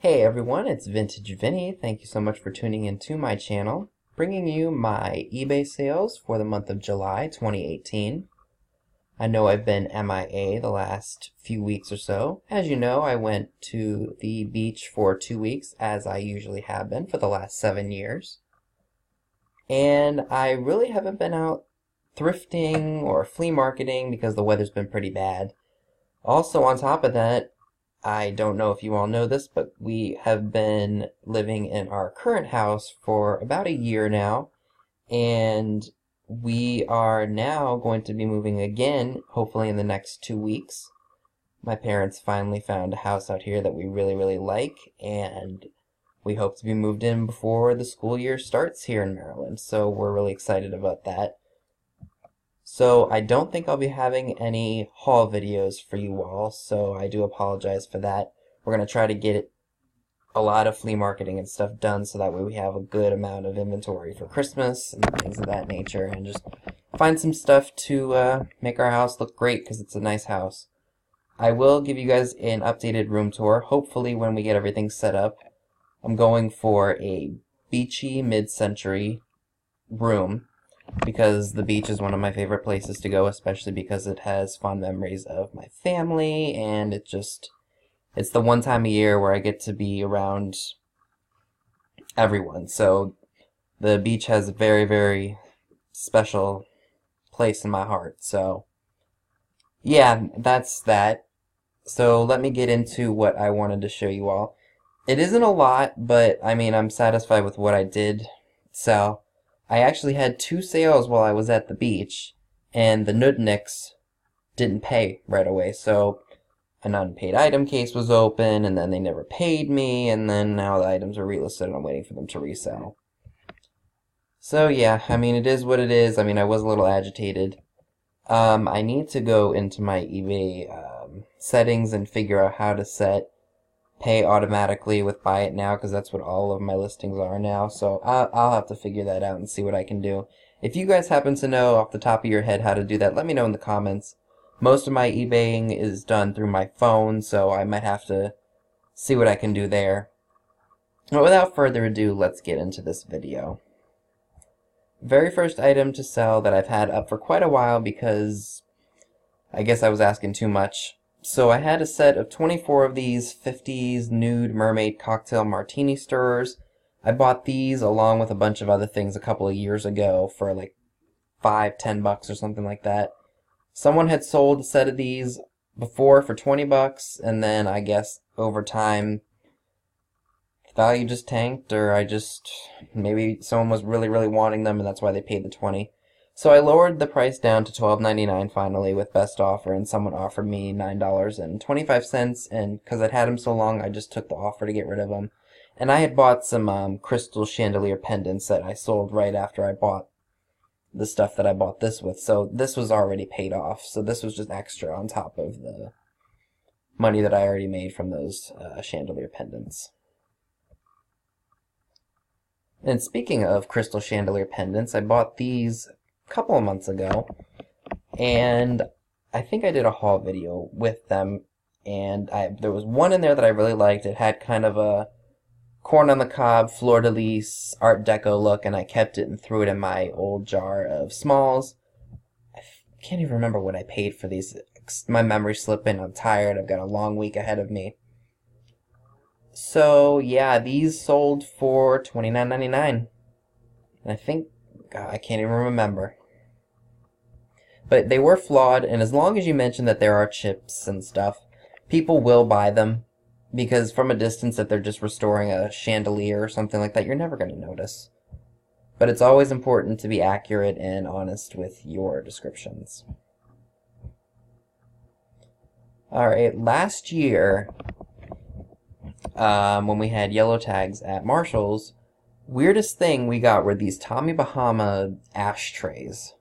Hey everyone, it's Vintage Vinny. Thank you so much for tuning into my channel, bringing you my eBay sales for the month of July 2018. I know I've been MIA the last few weeks or so. As you know, I went to the beach for 2 weeks, as I usually have been for the last 7 years. And I really haven't been out thrifting or flea marketing because the weather's been pretty bad. Also, on top of that, I don't know if you all know this, but we have been living in our current house for about a year now, and we are now going to be moving again, hopefully in the next 2 weeks. My parents finally found a house out here that we really, really like, and we hope to be moved in before the school year starts here in Maryland, so we're really excited about that. So I don't think I'll be having any haul videos for you all, so I do apologize for that. We're going to try to get a lot of flea marketing and stuff done so that way we have a good amount of inventory for Christmas and things of that nature, and just find some stuff to make our house look great because it's a nice house. I will give you guys an updated room tour, hopefully when we get everything set up. I'm going for a beachy mid-century room, because the beach is one of my favorite places to go, especially because it has fond memories of my family, and it's the one time a year where I get to be around everyone. So the beach has a very, very special place in my heart. So yeah, that's that. So let me get into what I wanted to show you all. It isn't a lot, but I mean, I'm satisfied with what I did sell. I actually had 2 sales while I was at the beach, and the Nudniks didn't pay right away, so an unpaid item case was open, and then they never paid me, and then now the items are relisted and I'm waiting for them to resell. So yeah, I mean, it is what it is. I mean, I was a little agitated. I need to go into my eBay settings and figure out how to set pay automatically with buy it now, because that's what all of my listings are now. So I'll have to figure that out and see what I can do. If you guys happen to know off the top of your head how to do that, let me know in the comments. Most of my eBaying is done through my phone, so I might have to see what I can do there. But without further ado, let's get into this video. Very first item to sell that I've had up for quite a while because I guess I was asking too much. So I had a set of 24 of these 50s nude mermaid cocktail martini stirrers. I bought these along with a bunch of other things a couple of years ago for like $5-10 or something like that. Someone had sold a set of these before for $20, and then I guess over time the value just tanked, or maybe someone was really, really wanting them and that's why they paid the $20. So I lowered the price down to $12.99 finally with best offer, and someone offered me $9.25, and because I'd had them so long, I just took the offer to get rid of them. And I had bought some crystal chandelier pendants that I sold right after I bought the stuff that I bought this with, so this was already paid off, so this was just extra on top of the money that I already made from those chandelier pendants. And speaking of crystal chandelier pendants, I bought these couple of months ago, and I think I did a haul video with them, and there was one in there that I really liked. It had kind of a corn on the cob, fleur-de-lis, art deco look, and I kept it and threw it in my old jar of smalls. I can't even remember what I paid for these. My memory's slipping. I'm tired. I've got a long week ahead of me. So yeah, these sold for $29.99. I think, God, I can't even remember. But they were flawed, and as long as you mention that there are chips and stuff, people will buy them, because from a distance, if they're just restoring a chandelier or something like that, you're never going to notice. But it's always important to be accurate and honest with your descriptions. Alright, last year, when we had yellow tags at Marshall's, weirdest thing we got were these Tommy Bahama ashtrays.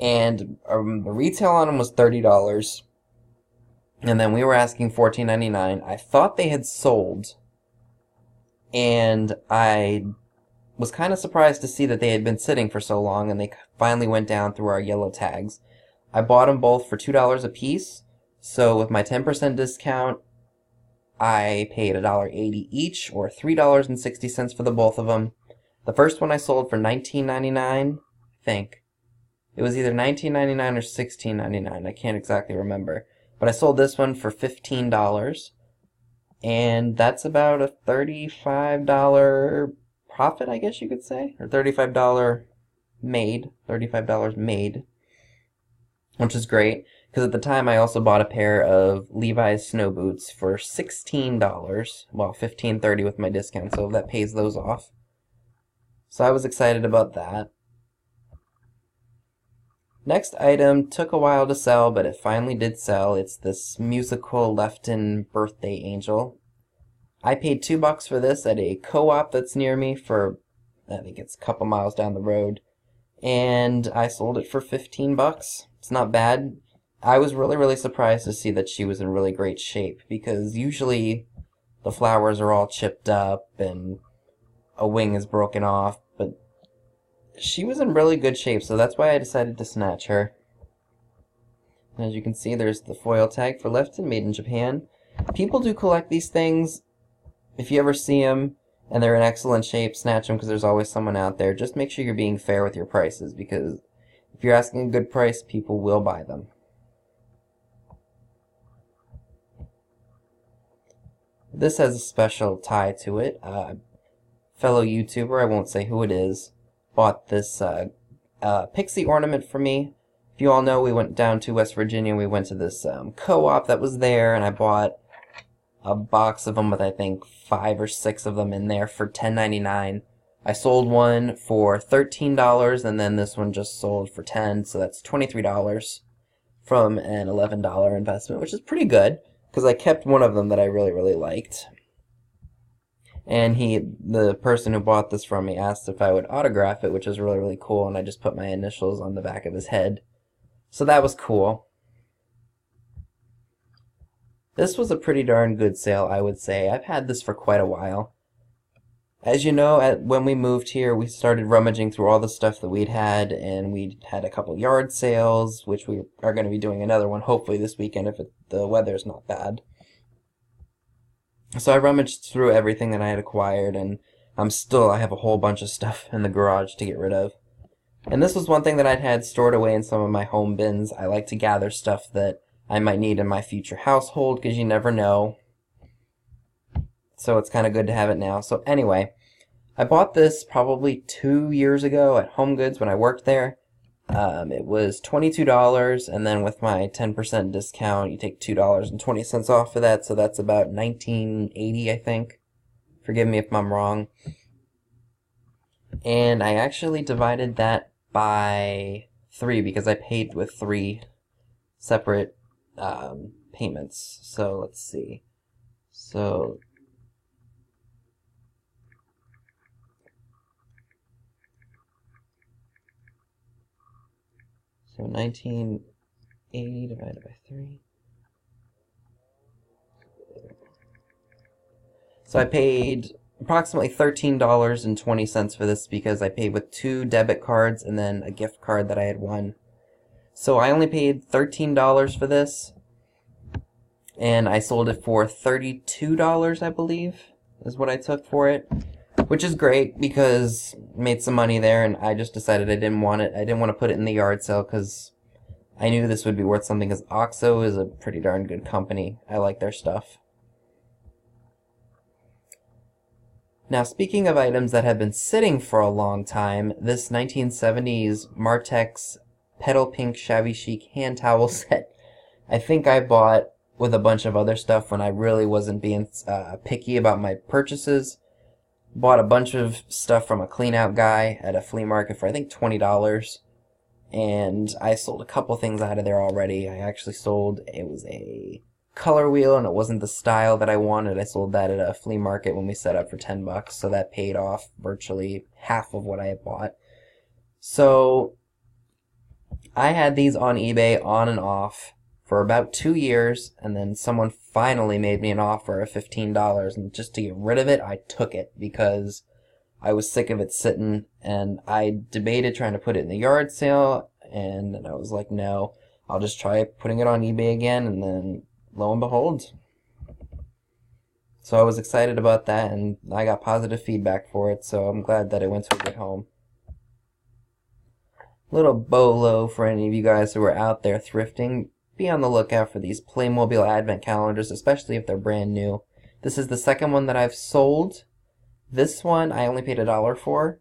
And the retail on them was $30. And then we were asking $14.99. I thought they had sold. And I was kind of surprised to see that they had been sitting for so long, and they finally went down through our yellow tags. I bought them both for $2 a piece. So with my 10% discount, I paid $1.80 each, or $3.60 for the both of them. The first one I sold for $19.99, I think. It was either $19.99 or $16.99. I can't exactly remember. But I sold this one for $15. And that's about a $35 profit, I guess you could say. Or $35 made. $35 made. Which is great. Because at the time I also bought a pair of Levi's snow boots for $16. Well, $15.30 with my discount, so that pays those off. So I was excited about that. Next item took a while to sell, but it finally did sell. It's this musical Lefton birthday angel. I paid $2 for this at a co-op that's near me for, I think it's a couple miles down the road. And I sold it for $15. It's not bad. I was really surprised to see that she was in really great shape, because usually the flowers are all chipped up and a wing is broken off, but she was in really good shape, so that's why I decided to snatch her. And as you can see, there's the foil tag for Lefton, made in Japan. People do collect these things. If you ever see them and they're in excellent shape, snatch them, because there's always someone out there. Just make sure you're being fair with your prices, because if you're asking a good price, people will buy them. This has a special tie to it. Fellow YouTuber, I won't say who it is, bought this pixie ornament for me. If you all know, we went down to West Virginia, we went to this co-op that was there, and I bought a box of them with, I think, 5 or 6 of them in there for $10.99. I sold one for $13, and then this one just sold for $10, so that's $23 from an $11 investment, which is pretty good, because I kept one of them that I really liked. And the person who bought this from me asked if I would autograph it, which was really cool, and I just put my initials on the back of his head. So that was cool. This was a pretty darn good sale, I would say. I've had this for quite a while. As you know, when we moved here, we started rummaging through all the stuff that we'd had, and we had a couple yard sales, which we are going to be doing another one, hopefully this weekend if the weather's not bad. So I rummaged through everything that I had acquired, and I have a whole bunch of stuff in the garage to get rid of. And this was one thing that I'd had stored away in some of my home bins. I like to gather stuff that I might need in my future household, because you never know. So it's kind of good to have it now. So anyway, I bought this probably 2 years ago at Home Goods when I worked there. It was $22, and then with my 10% discount, you take $2.20 off of that, so that's about $19.80, I think. Forgive me if I'm wrong. And I actually divided that by 3, because I paid with 3 separate payments. So let's see. So 1980 divided by 3. So I paid approximately $13.20 for this, because I paid with 2 debit cards and then a gift card that I had won. So I only paid $13 for this, and I sold it for $32, I believe, is what I took for it. Which is great, because I made some money there, and I just decided I didn't want it. I didn't want to put it in the yard sale, because I knew this would be worth something, because oXXO is a pretty darn good company. I like their stuff. Now, speaking of items that have been sitting for a long time, this 1970s Mart X Petal Pink Shabby Chic hand towel set, I think I bought with a bunch of other stuff when I really wasn't being picky about my purchases. Bought a bunch of stuff from a clean out guy at a flea market for I think $20, and I sold a couple things out of there already. I actually sold, it was a color wheel, and it wasn't the style that I wanted. I sold that at a flea market when we set up for $10, so that paid off virtually half of what I had bought. So I had these on eBay on and off for about 2 years, and then someone finally made me an offer of $15, and just to get rid of it, I took it, because I was sick of it sitting, and I debated trying to put it in the yard sale, and then I was like, no, I'll just try putting it on eBay again, and then lo and behold, So I was excited about that, and I got positive feedback for it, so I'm glad that it went to a good home. Little bolo for any of you guys who are out there thrifting. Be on the lookout for these Playmobil advent calendars, especially if they're brand new. This is the second one that I've sold. This one I only paid $1 for,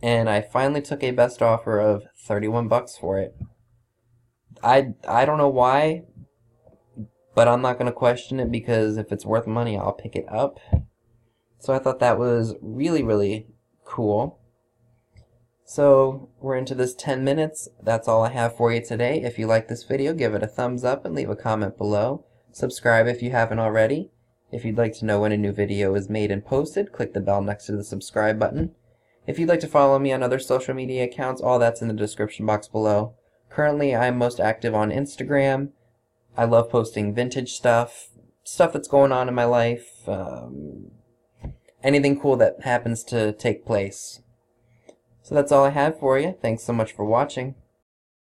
and I finally took a best offer of 31 bucks for it. I don't know why, but I'm not going to question it, because if it's worth money, I'll pick it up. So I thought that was really, really cool. So we're into this 10 minutes. That's all I have for you today. If you like this video, give it a thumbs up and leave a comment below. Subscribe if you haven't already. If you'd like to know when a new video is made and posted, click the bell next to the subscribe button. If you'd like to follow me on other social media accounts, all that's in the description box below. Currently, I'm most active on Instagram. I love posting vintage stuff that's going on in my life, anything cool that happens to take place. So that's all I have for you. Thanks so much for watching.